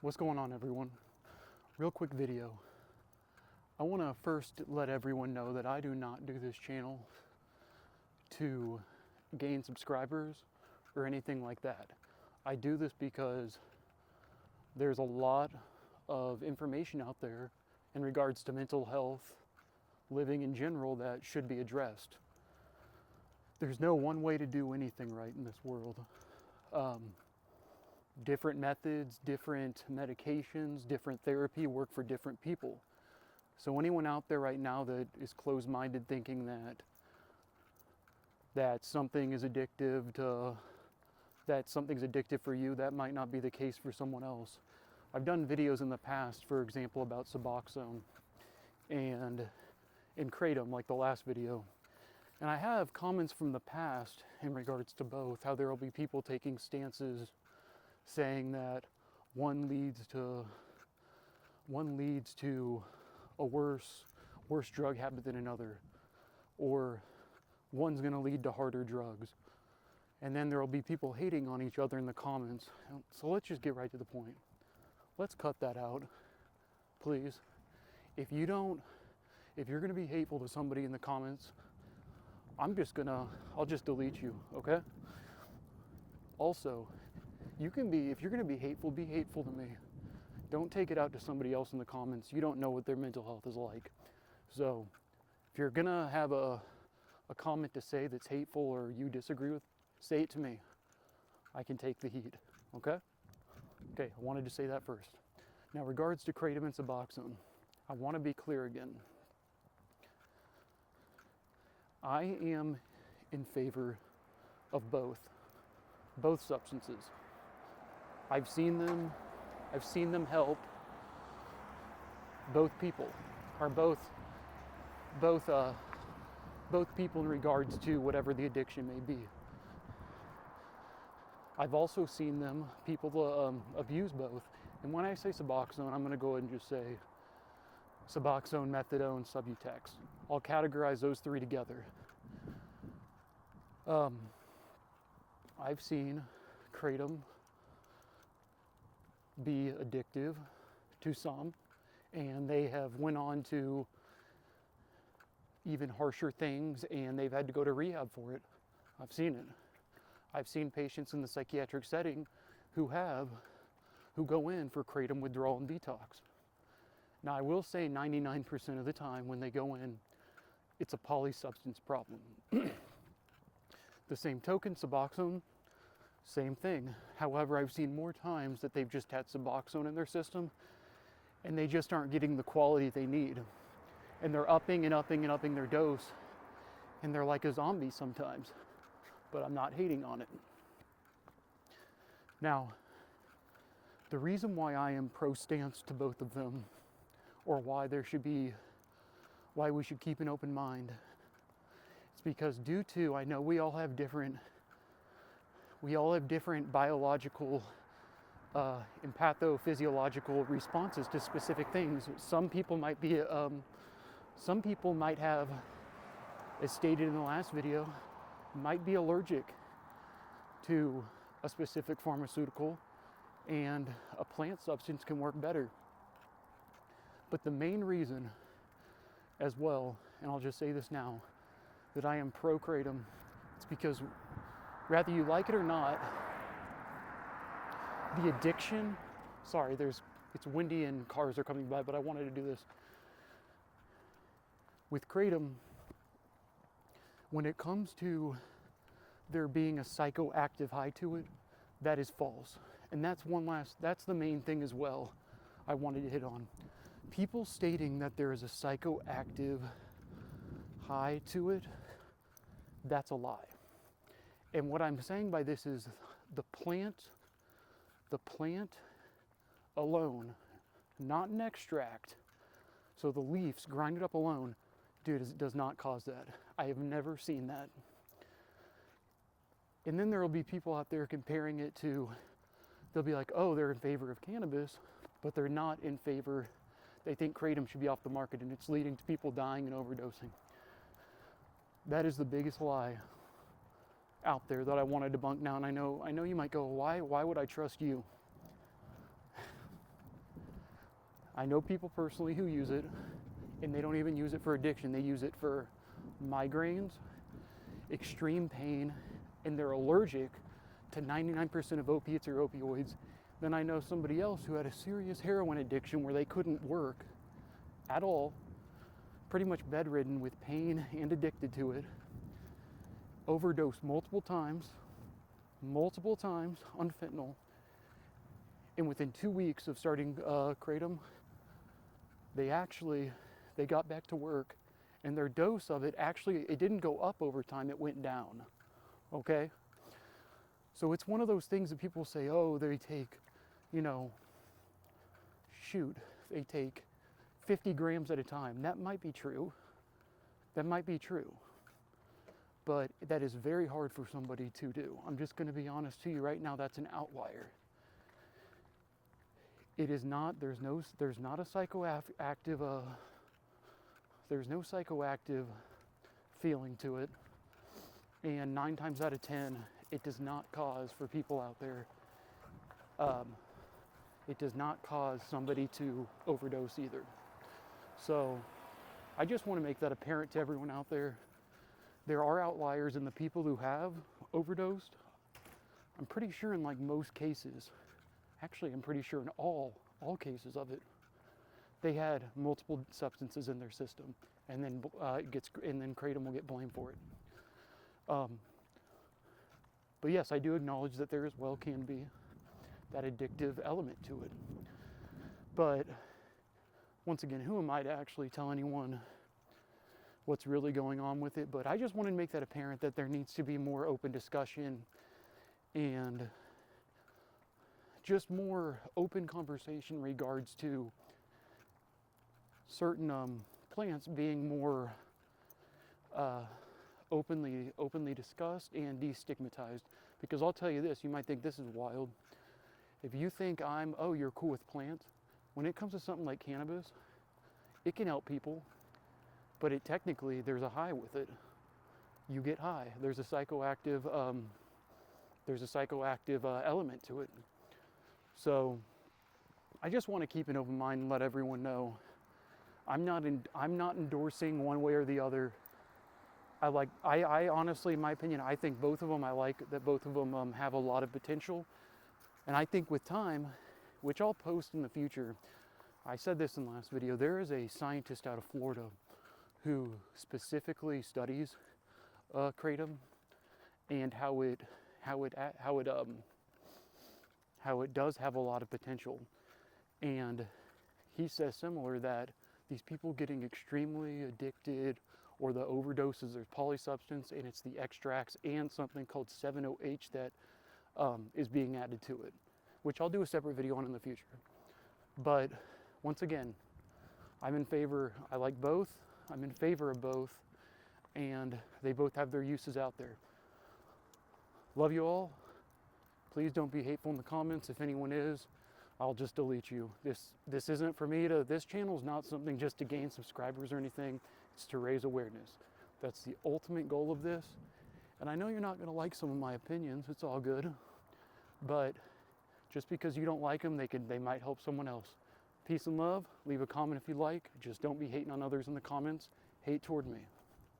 What's going on, everyone? Real quick video. I want to first let everyone know that I do not do this channel to gain subscribers or anything like that. I do this because there's a lot of information out there in regards to mental health, living in general, that should be addressed. There's no one way to do anything right in this world. Different methods, different medications, different therapy work for different people. So anyone out there right now that is closed-minded, thinking that something is addictive something's addictive for you, that might not be the case for someone else. I've done videos in the past, for example, about Suboxone and Kratom, like the last video. And I have comments from the past in regards to both, how there will be people taking stances saying that one leads to a worse drug habit than another, or one's going to lead to harder drugs. And then there will be people hating on each other in the comments. So let's just get right to the point. Let's cut that out, please. If you're going to be hateful to somebody in the comments, I'll just delete you, okay? Also, if you're going to be hateful to me. Don't take it out to somebody else in the comments. You don't know what their mental health is like. So if you're going to have a comment to say that's hateful or you disagree with, say it to me. I can take the heat, okay? Okay, I wanted to say that first. Now, regards to Kratom and Suboxone, I want to be clear again. I am in favor of both substances. I've seen them help both people, or both people in regards to whatever the addiction may be. I've also seen people abuse both. And when I say Suboxone, I'm going to go ahead and just say Suboxone, methadone, Subutex. I'll categorize those three together. I've seen Kratom be addictive to some, and they have went on to even harsher things, and they've had to go to rehab for it. I've seen it. I've seen patients in the psychiatric setting who go in for Kratom withdrawal and detox. Now, I will say 99% of the time when they go in, it's a polysubstance problem. The same token, Suboxone, same thing. However, I've seen more times that they've just had Suboxone in their system and they just aren't getting the quality they need. And they're upping their dose, and they're like a zombie sometimes. But I'm not hating on it. Now, the reason why I am pro-stance to both of them, or why we should keep an open mind, it's because I know we all have different biological, empathophysiological responses to specific things. Some people might have, as stated in the last video, might be allergic to a specific pharmaceutical, and a plant substance can work better. But the main reason as well, and I'll just say this now, that I am pro-Kratom, it's because whether you like it or not, the addiction, it's windy and cars are coming by, but I wanted to do this. With Kratom, when it comes to there being a psychoactive high to it, that is false. And that's the main thing as well I wanted to hit on. People stating that there is a psychoactive high to it, that's a lie. And what I'm saying by this is the plant alone, not an extract, so the leaves grinded up alone, dude, it does not cause that. I have never seen that. And then there will be people out there comparing it to, they'll be like, oh, they're in favor of cannabis, but they're not in favor. They think Kratom should be off the market and it's leading to people dying and overdosing. That is the biggest lie out there that I want to debunk now. And I know you might go, why would I trust you? I know people personally who use it, and they don't even use it for addiction. They use it for migraines, extreme pain, and they're allergic to 99% of opiates or opioids. Then I know somebody else who had a serious heroin addiction where they couldn't work at all, pretty much bedridden with pain and addicted to it, overdosed multiple times on fentanyl, and within 2 weeks of starting Kratom, they got back to work, and their dose of it it didn't go up over time, it went down, okay? So it's one of those things that people say, oh, they take, they take 50 grams at a time. That might be true. But that is very hard for somebody to do. I'm just going to be honest to you right now, that's an outlier. It is not, there's no psychoactive feeling to it. And 9 times out of 10, it does not cause, for people out there, it does not cause somebody to overdose either. So I just want to make that apparent to everyone out there. There are outliers in the people who have overdosed. I'm pretty sure in like most cases, actually I'm pretty sure in all cases of it, they had multiple substances in their system, and then Kratom will get blamed for it. But yes, I do acknowledge that there as well can be that addictive element to it. But once again, who am I to actually tell anyone what's really going on with it? But I just wanted to make that apparent, that there needs to be more open discussion and just more open conversation in regards to certain plants being more openly discussed and destigmatized. Because I'll tell you this, you might think this is wild. If you think you're cool with plants, when it comes to something like cannabis, it can help people, but there's a high with it. You get high. There's a psychoactive element to it. So I just want to keep an open mind and let everyone know I'm not endorsing one way or the other. I honestly, in my opinion, I think both of them, I like that both of them have a lot of potential. And I think with time, which I'll post in the future, I said this in the last video, there is a scientist out of Florida who specifically studies Kratom and how it does have a lot of potential. And he says similar that these people getting extremely addicted, or the overdoses, there's polysubstance, and it's the extracts and something called 7-OH that is being added to it, which I'll do a separate video on in the future. But once again, I'm in favor of both, and they both have their uses out there. Love you all. Please don't be hateful in the comments. If anyone is, I'll just delete you. This isn't for me this channel is not something just to gain subscribers or anything. It's to raise awareness. That's the ultimate goal of this. And I know you're not going to like some of my opinions. It's all good. But just because you don't like them, they might help someone else. Peace and love. Leave a comment if you like. Just don't be hating on others in the comments. Hate toward me.